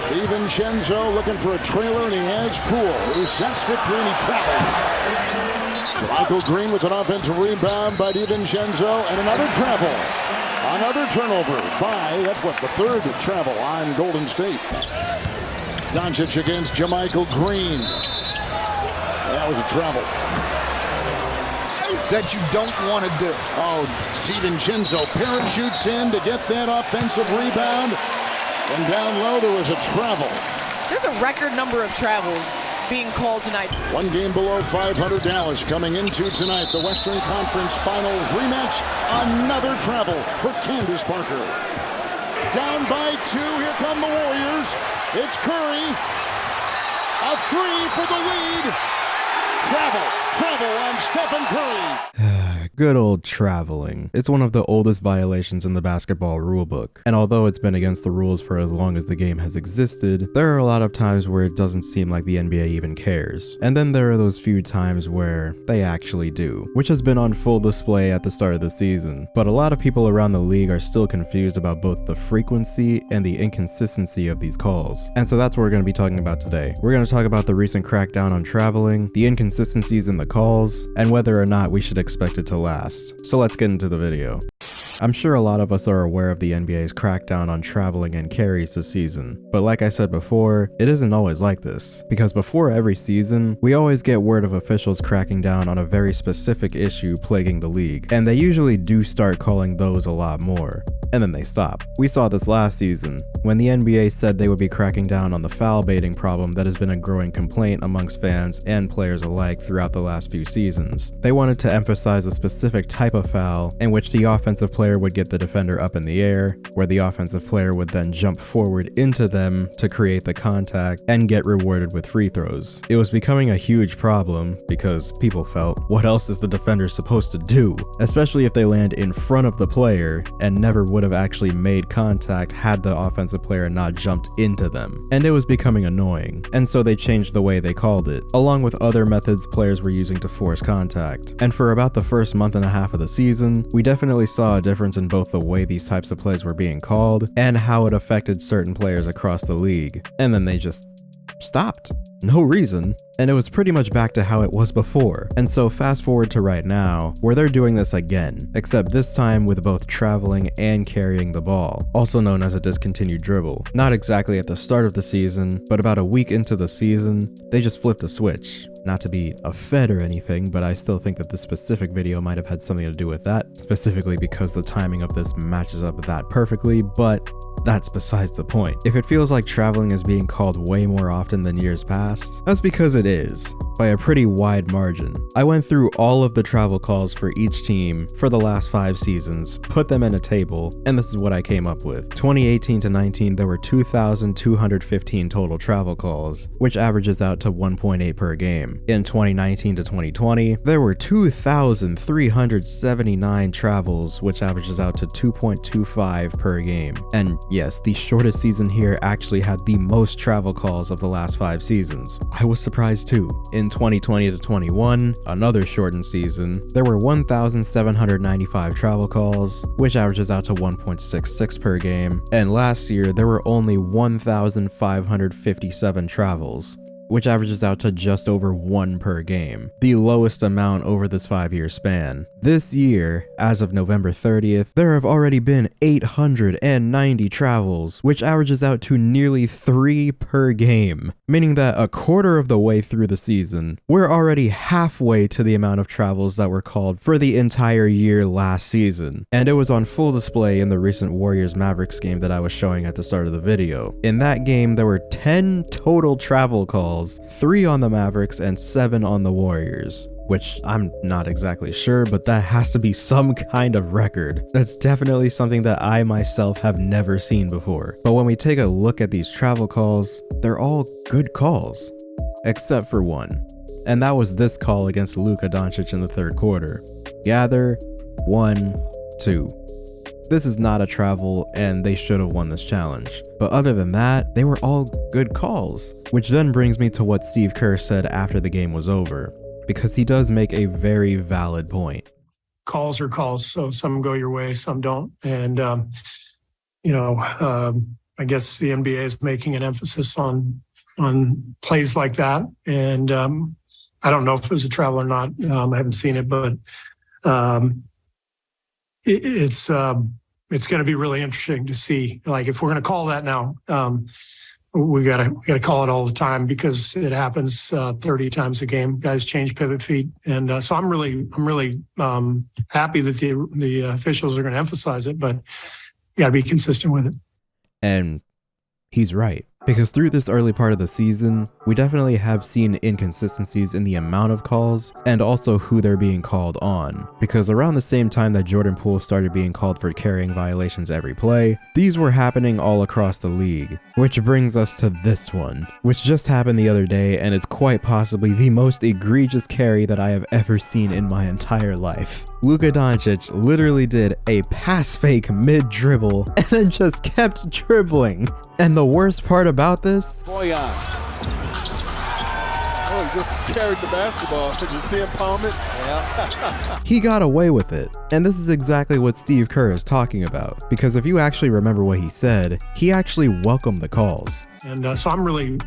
DiVincenzo looking for a trailer, and he has Poole. He sets for three, and he traveled. Michael Green with an offensive rebound by DiVincenzo, and another travel. Another turnover by, that's what, the third travel on Golden State. Doncic against JaMychal Green. That was a travel. That you don't want to do. Oh, DiVincenzo parachutes in to get that offensive rebound. And down low, there was a travel. There's a record number of travels being called tonight. One game below 500 Dallas coming into tonight. The Western Conference Finals rematch. Another travel for Candace Parker. Down by two. Here come the Warriors. It's Curry. A three for the lead. Travel on Stephen Curry. Good old traveling. It's one of the oldest violations in the basketball rulebook. And although it's been against the rules for as long as the game has existed, there are a lot of times where it doesn't seem like the NBA even cares. And then there are those few times where they actually do, which has been on full display at the start of the season. But a lot of people around the league are still confused about both the frequency and the inconsistency of these calls. And so that's what we're going to be talking about today. We're going to talk about the recent crackdown on traveling, the inconsistencies in the calls, and whether or not we should expect it to last. So let's get into the video. I'm sure a lot of us are aware of the NBA's crackdown on traveling and carries this season, but like I said before, it isn't always like this, because before every season, we always get word of officials cracking down on a very specific issue plaguing the league, and they usually do start calling those a lot more, and then they stop. We saw this last season, when the NBA said they would be cracking down on the foul baiting problem that has been a growing complaint amongst fans and players alike throughout the last few seasons. They wanted to emphasize a specific type of foul in which the offensive player would get the defender up in the air, where the offensive player would then jump forward into them to create the contact and get rewarded with free throws. It was becoming a huge problem because people felt, what else is the defender supposed to do? Especially if they land in front of the player and never would have actually made contact had the offensive player not jumped into them. And it was becoming annoying, and so they changed the way they called it, along with other methods players were using to force contact. And for about the first month and a half of the season, we definitely saw a difference in both the way these types of plays were being called and how it affected certain players across the league. And then they just stopped. No reason. And it was pretty much back to how it was before. And so fast forward to right now, where they're doing this again, except this time with both traveling and carrying the ball, also known as a discontinued dribble. Not exactly at the start of the season, but about a week into the season, they just flipped a switch. Not to be a fed or anything, but I still think that this specific video might have had something to do with that, specifically because the timing of this matches up that perfectly, but that's besides the point. If it feels like traveling is being called way more often than years past, that's because it is, by a pretty wide margin. I went through all of the travel calls for each team for the last 5 seasons, put them in a table, and this is what I came up with. 2018 to 19, there were 2,215 total travel calls, which averages out to 1.8 per game. In 2019 to 2020, there were 2,379 travels, which averages out to 2.25 per game. And yes, the shortest season here actually had the most travel calls of the last 5 seasons. I was surprised too. In 2020 to 21, another shortened season, there were 1,795 travel calls, which averages out to 1.66 per game. And last year, there were only 1,557 travels, which averages out to just over 1 per game, the lowest amount over this 5-year span. This year, as of November 30th, there have already been 890 travels, which averages out to nearly 3 per game, meaning that a quarter of the way through the season, we're already halfway to the amount of travels that were called for the entire year last season. And it was on full display in the recent Warriors-Mavericks game that I was showing at the start of the video. In that game, there were 10 total travel calls, 3 on the Mavericks and 7 on the Warriors, which I'm not exactly sure, but that has to be some kind of record. That's definitely something that I myself have never seen before. But when we take a look at these travel calls, they're all good calls, except for one. And that was this call against Luka Doncic in the 3rd quarter. Gather, 1, 2. This is not a travel, and they should have won this challenge. But other than that, they were all good calls. Which then brings me to what Steve Kerr said after the game was over, because he does make a very valid point. Calls are calls, so some go your way, some don't. And, I guess the NBA is making an emphasis on plays like that. And I don't know if it was a travel or not. I haven't seen it, but it's going to be really interesting to see. Like, if we're going to call that now, we got to call it all the time, because it happens 30 times a game. Guys change pivot feet, and so I'm really happy that the officials are going to emphasize it, but you got to be consistent with it. And he's right. Because through this early part of the season, we definitely have seen inconsistencies in the amount of calls and also who they're being called on. Because around the same time that Jordan Poole started being called for carrying violations every play, these were happening all across the league. Which brings us to this one, which just happened the other day, and is quite possibly the most egregious carry that I have ever seen in my entire life. Luka Doncic literally did a pass fake mid-dribble and then just kept dribbling. And the worst part about this? Boyan. Oh, he just carried the basketball. Did you see him palm it? Yeah. He got away with it. And this is exactly what Steve Kerr is talking about. Because if you actually remember what he said, he actually welcomed the calls. And so I'm really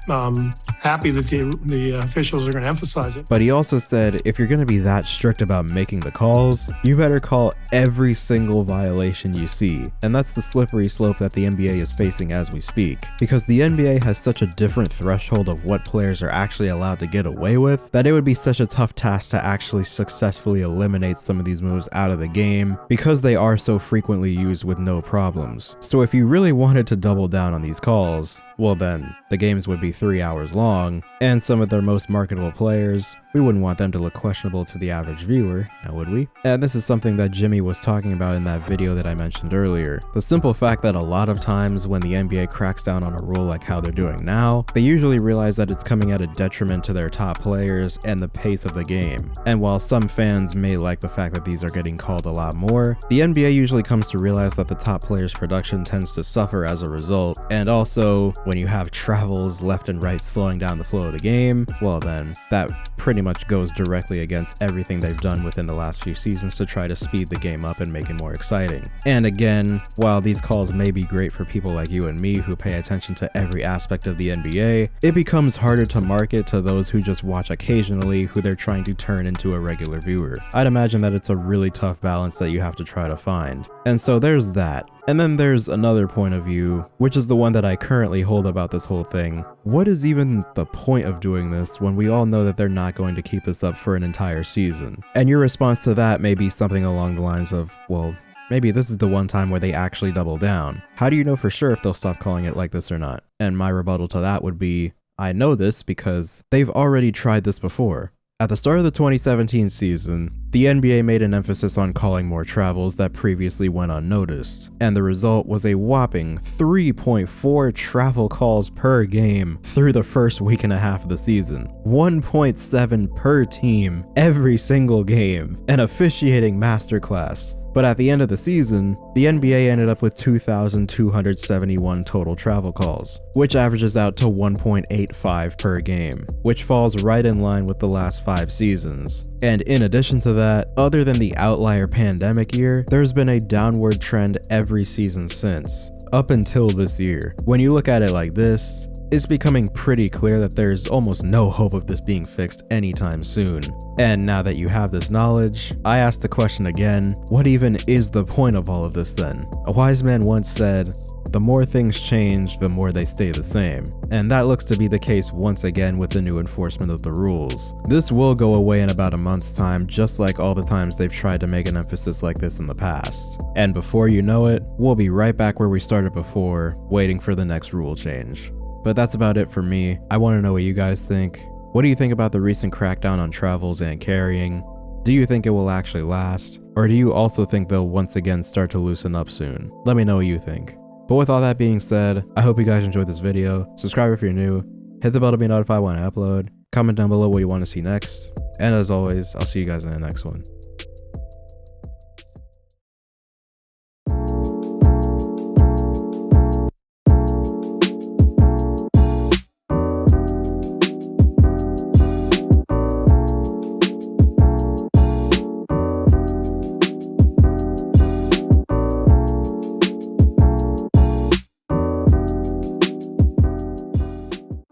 happy that the officials are going to emphasize it. But he also said, if you're going to be that strict about making the calls, you better call every single violation you see. And that's the slippery slope that the NBA is facing as we speak. Because the NBA has such a different threshold of what players are actually allowed to get away with, that it would be such a tough task to actually successfully eliminate some of these moves out of the game, because they are so frequently used with no problems. So if you really wanted to double down on these calls, well then, the games would be 3 hours long, and some of their most marketable players, we wouldn't want them to look questionable to the average viewer, now would we? And this is something that Jimmy was talking about in that video that I mentioned earlier. The simple fact that a lot of times when the NBA cracks down on a rule like how they're doing now, they usually realize that it's coming at a detriment to their top players and the pace of the game. And while some fans may like the fact that these are getting called a lot more, the NBA usually comes to realize that the top players' production tends to suffer as a result. And also, when you have travels left and right slowing down the flow of the game, well then, that pretty much goes directly against everything they've done within the last few seasons to try to speed the game up and make it more exciting. And again, while these calls may be great for people like you and me who pay attention to every aspect of the NBA, it becomes harder to market to those who just watch occasionally, who they're trying to turn into a regular viewer. I'd imagine that it's a really tough balance that you have to try to find. And so there's that. And then there's another point of view, which is the one that I currently hold about this whole thing. What is even the point of doing this when we all know that they're not going to keep this up for an entire season? And your response to that may be something along the lines of, well, maybe this is the one time where they actually double down. How do you know for sure if they'll stop calling it like this or not? And my rebuttal to that would be, I know this because they've already tried this before. At the start of the 2017 season, the NBA made an emphasis on calling more travels that previously went unnoticed, and the result was a whopping 3.4 travel calls per game through the first week and a half of the season, 1.7 per team every single game, an officiating masterclass. But at the end of the season, the NBA ended up with 2,271 total travel calls, which averages out to 1.85 per game, which falls right in line with the last 5 seasons. And in addition to that, other than the outlier pandemic year, there's been a downward trend every season since, up until this year. When you look at it like this, it's becoming pretty clear that there's almost no hope of this being fixed anytime soon. And now that you have this knowledge, I ask the question again, what even is the point of all of this then? A wise man once said, the more things change, the more they stay the same. And that looks to be the case once again with the new enforcement of the rules. This will go away in about a month's time, just like all the times they've tried to make an emphasis like this in the past. And before you know it, we'll be right back where we started before, waiting for the next rule change. But that's about it for me. I want to know what you guys think. What do you think about the recent crackdown on travels and carrying? Do you think it will actually last? Or do you also think they'll once again start to loosen up soon? Let me know what you think. But with all that being said, I hope you guys enjoyed this video. Subscribe if you're new. Hit the bell to be notified when I upload. Comment down below what you want to see next. And as always, I'll see you guys in the next one.